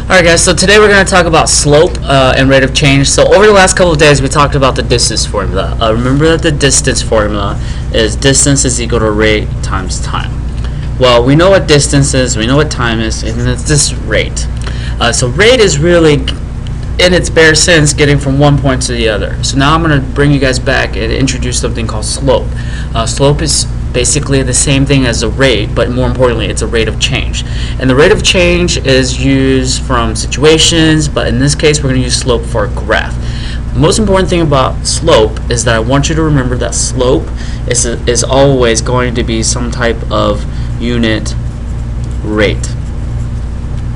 Alright guys, so today we're going to talk about slope and rate of change. So over the last couple of days we talked about the distance formula. Remember that the distance formula is distance is equal to rate times time. Well, we know what distance is, we know what time is, and it's this rate. So rate is really, in its bare sense, getting from one point to the other. So now I'm going to bring you guys back and introduce something called slope. Slope is basically the same thing as a rate, but more importantly it's a rate of change, and the rate of change is used from situations, but in this case we're going to use slope for a graph. The most important thing about slope is that I want you to remember that slope is always going to be some type of unit rate.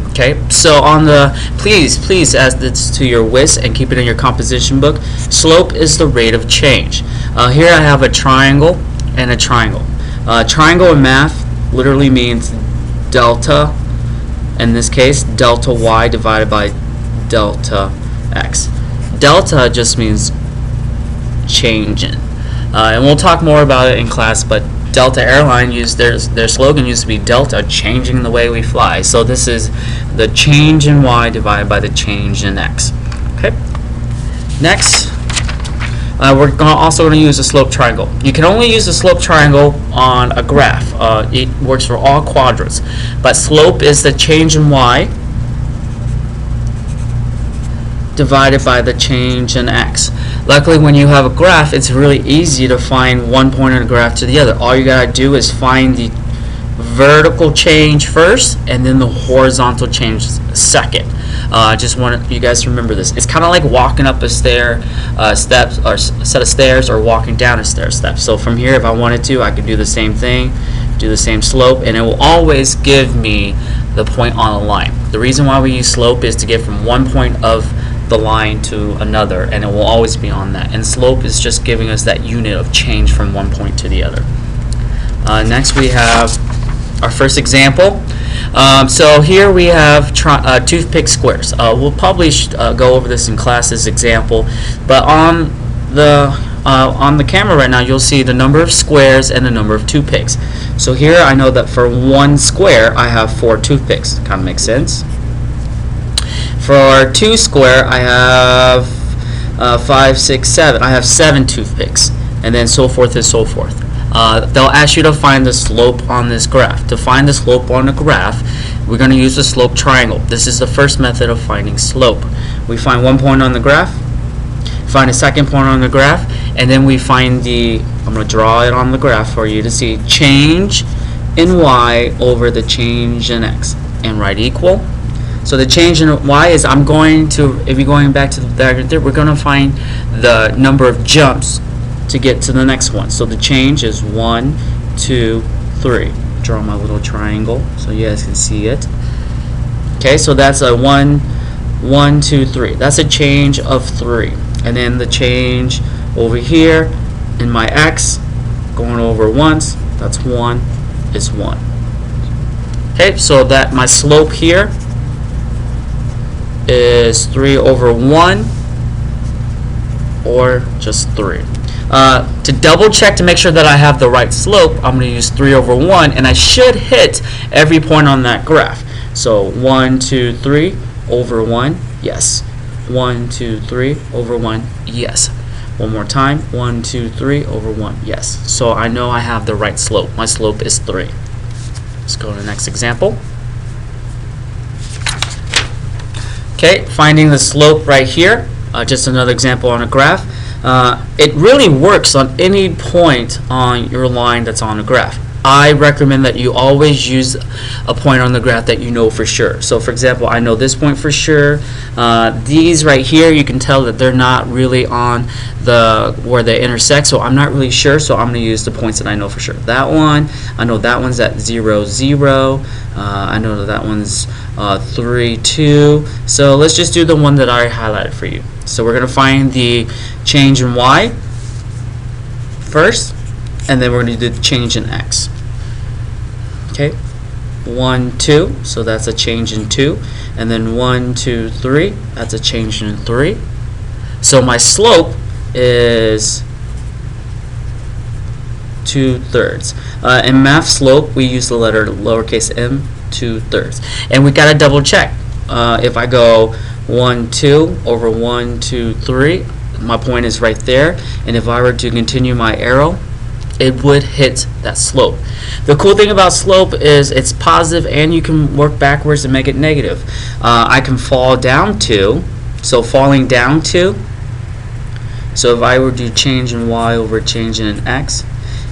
Okay, so on the please add this to your WIS and keep it in your composition book. Slope is the rate of change. Here I have a triangle and a triangle. Triangle in math literally means delta, in this case delta y divided by delta x. Delta just means changing, and we'll talk more about it in class, but Delta Airline used their slogan used to be Delta, changing the way we fly. So this is the change in y divided by the change in x. Okay, next we're also going to use a slope triangle. You can only use a slope triangle on a graph. It works for all quadrants. But slope is the change in y divided by the change in x. Luckily, when you have a graph, it's really easy to find one point on the graph to the other. All you gotta do is find the vertical change first and then the horizontal change second. I just want you guys to remember this. It's kind of like walking up a steps or set of stairs, or walking down a step. So from here, if I wanted to, I could do the same thing, do the same slope, and it will always give me the point on a line. The reason why we use slope is to get from one point of the line to another, and it will always be on that. And slope is just giving us that unit of change from one point to the other. Next we have our first example. So here we have toothpick squares. We'll probably go over this in class as example, but on the camera right now you'll see the number of squares and the number of toothpicks. So here I know that for one square I have 4 toothpicks. Kind of makes sense. For 2 square I have 5, 6, 7. I have 7 toothpicks, and then so forth and so forth. They'll ask you to find the slope on this graph. To find the slope on a graph, we're going to use the slope triangle. This is the first method of finding slope. We find one point on the graph, find a second point on the graph, and then we find I'm going to draw it on the graph for you to see, change in y over the change in x, and write equal. So the change in y is, if you're going back to the diagram there, we're going to find the number of jumps to get to the next one. So the change is 1, 2, 3. Draw my little triangle so you guys can see it. Okay, so that's a 1, 1, 2, 3. That's a change of 3. And then the change over here in my x, going over once, that's 1, is 1. Okay, so that my slope here is 3 over 1, or just 3. To double check to make sure that I have the right slope, I'm going to use 3 over 1, and I should hit every point on that graph. So 1, 2, 3 over 1, yes. 1, 2, 3 over 1, yes. One more time, 1, 2, 3 over 1, yes. So I know I have the right slope. My slope is 3. Let's go to the next example. Okay, finding the slope right here. Just another example on a graph. It really works on any point on your line that's on a graph. I recommend that you always use a point on the graph that you know for sure. So for example, I know this point for sure. These right here, you can tell that they're not really on where they intersect, so I'm not really sure, so I'm going to use the points that I know for sure. That one, I know that one's at 0, 0. I know that one's 3, 2. So let's just do the one that I highlighted for you. So we're going to find the change in y first, and then we're going to do the change in x. Okay, 1, 2, so that's a change in 2, and then 1, 2, 3, that's a change in 3. So my slope is 2/3. In math slope, we use the letter lowercase m, 2/3. And we got to double check. if I go 1, 2 over 1, 2, 3, my point is right there, and if I were to continue my arrow, it would hit that slope. The cool thing about slope is it's positive, and you can work backwards and make it negative. I can fall down 2, so falling down 2. So if I were to change in y over change in x,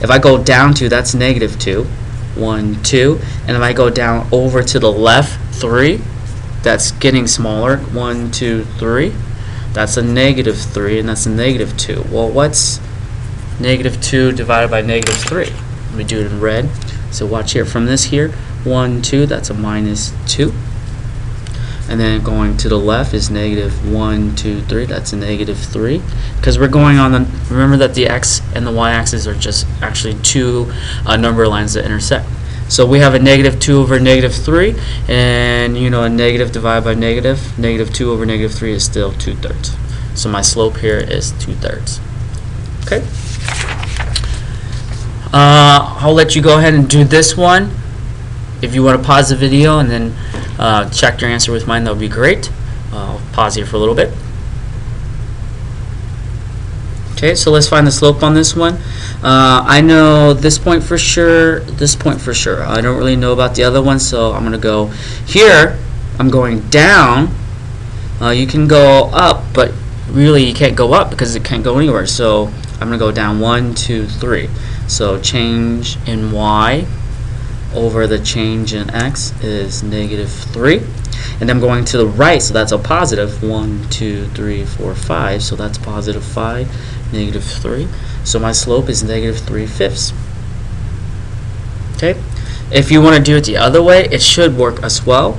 if I go down 2, that's negative 2. 1, 2, and if I go down over to the left 3, that's getting smaller. 1, 2, 3. That's a negative 3, and that's a negative 2. Well, what's negative 2 divided by negative 3? Let me do it in red. So watch here. From this here, 1, 2, that's a minus 2. And then going to the left is negative 1, 2, 3. That's a negative 3. Because we're going on the, remember that the x and the y-axis are just actually two number lines that intersect. So we have a negative 2 over negative 3, and you know a negative divided by negative, negative 2 over negative 3 is still 2/3. So my slope here is 2/3. Okay. I'll let you go ahead and do this one. If you want to pause the video and then check your answer with mine, that would be great. I'll pause here for a little bit. Okay, so let's find the slope on this one. I know this point for sure, this point for sure. I don't really know about the other one, so I'm going to go here. I'm going down. You can go up, but really you can't go up because it can't go anywhere. So I'm going to go down 1, 2, 3. So change in y over the change in x is negative 3. And I'm going to the right, so that's a positive. 1, 2, 3, 4, 5. So that's positive 5, negative 3. So my slope is negative 3/5. Okay. If you want to do it the other way, it should work as well.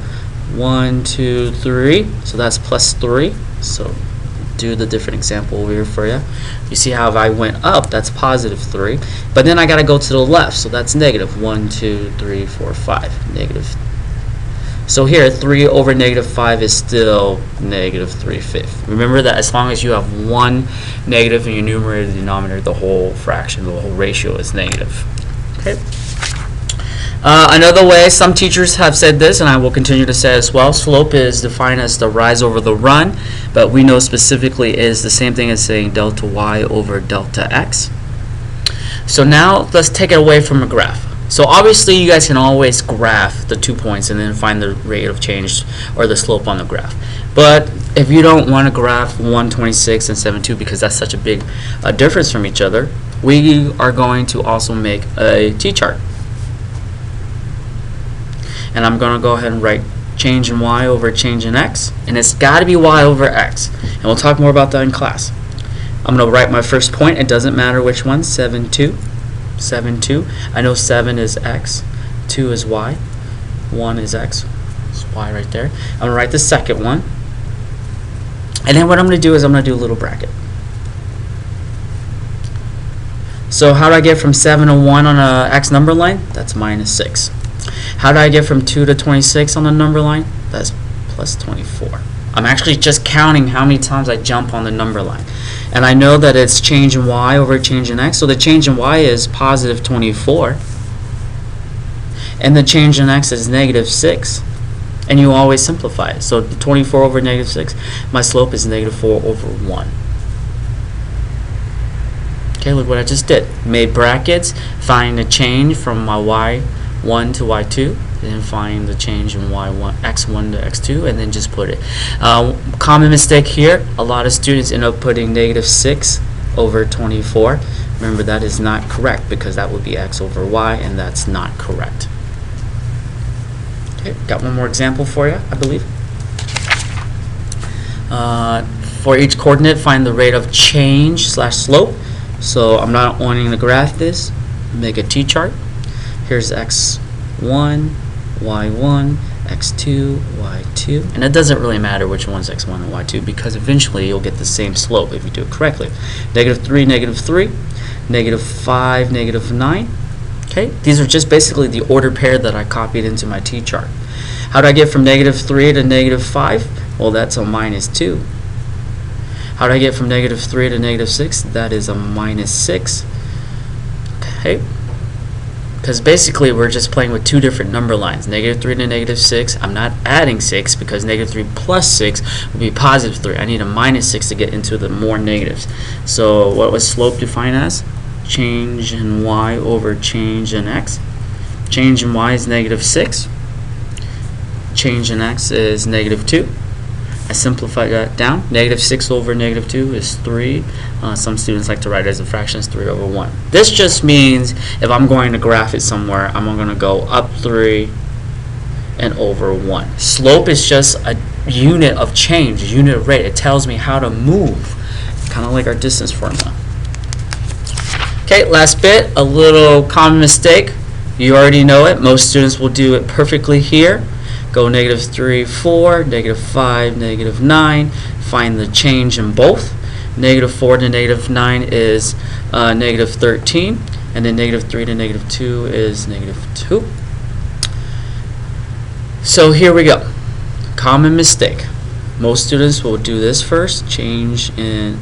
1, 2, 3. So that's plus 3. So do the different example over here for you. You see how if I went up, that's positive 3. But then I got to go to the left, so that's negative 1, 2, 3, 4, 5. Negative. So here, 3 over negative 5 is still negative 3/5. Remember that as long as you have one negative in your numerator and denominator, the whole fraction, the whole ratio is negative. Okay. Another way, some teachers have said this, and I will continue to say as well, slope is defined as the rise over the run, but we know specifically is the same thing as saying delta y over delta x. So now let's take it away from a graph. So obviously you guys can always graph the 2 points and then find the rate of change or the slope on the graph. But if you don't want to graph 126 and 72 because that's such a big difference from each other, we are going to also make a t-chart. And I'm going to go ahead and write change in y over change in x, and it's got to be y over x. And we'll talk more about that in class. I'm going to write my first point. It doesn't matter which one. 7, 2. 7, 2. I know 7 is x, 2 is y, 1 is x. It's y right there. I'm going to write the second one. And then what I'm going to do is I'm going to do a little bracket. So how do I get from 7 to 1 on a x number line? That's minus 6. How do I get from 2 to 26 on the number line? That's plus 24. I'm actually just counting how many times I jump on the number line. And I know that it's change in y over change in x. So the change in y is positive 24. And the change in x is negative 6. And you always simplify it. So 24 over negative 6, my slope is negative 4 over 1. Okay, look what I just did. Made brackets, find the change from my y1 to y2, then find the change in y1, x1 to x2, and then just put it. Common mistake here, a lot of students end up putting negative 6 over 24. Remember, that is not correct because that would be x over y, and that's not correct. Okay, got one more example for you, I believe. For each coordinate, find the rate of change slash slope. So I'm not wanting to graph this, make a t-chart. Here's x1, y1, x2, y2. And it doesn't really matter which one's x1 and y2 because eventually you'll get the same slope if you do it correctly. Negative 3, negative 3, negative 5, negative 9. Okay, these are just basically the order pair that I copied into my t-chart. How do I get from negative 3 to negative 5? Well, that's a minus 2. How do I get from negative 3 to negative 6? That is a minus 6. Okay. because basically we're just playing with two different number lines, negative 3 to negative 6. I'm not adding 6 because negative 3 plus 6 would be positive 3. I need a minus 6 to get into the more negatives. So what was slope defined as? Change in y over change in x. Change in y is negative 6. Change in x is negative 2. I simplify that down. Negative 6 over negative 2 is 3. Some students like to write it as a fraction, it's 3 over 1. This just means if I'm going to graph it somewhere, I'm going to go up 3 and over 1. Slope is just a unit of change, a unit of rate. It tells me how to move, kind of like our distance formula. Okay, last bit, a little common mistake. You already know it. Most students will do it perfectly here. Go negative 3, 4, negative 5, negative 9. Find the change in both. Negative 4 to negative 9 is negative 13. And then negative 3 to negative 2 is negative 2. So here we go. Common mistake. Most students will do this first. Change in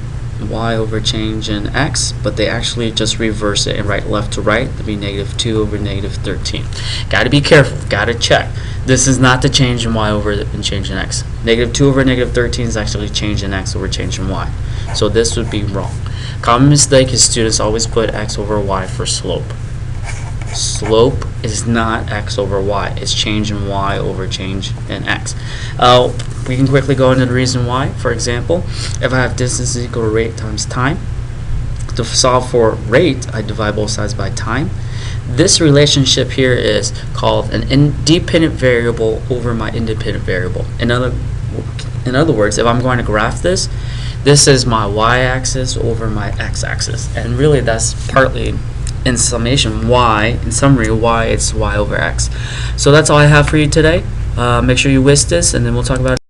y over change in x, but they actually just reverse it and write left to right. That'd be negative 2 over negative 13. Got to be careful. Got to check. This is not the change in y over and change in x. Negative 2 over negative 13 is actually change in x over change in y. So this would be wrong. Common mistake is students always put x over y for slope. Slope is not x over y. It's change in y over change in x. We can quickly go into the reason why. For example, if I have distance is equal to rate times time, to solve for rate, I divide both sides by time. This relationship here is called an independent variable over my independent variable. In other words, if I'm going to graph this, this is my y-axis over my x-axis. And really that's partly in summation y, in summary y, it's y over x. So that's all I have for you today. Make sure you whisk this and then we'll talk about it.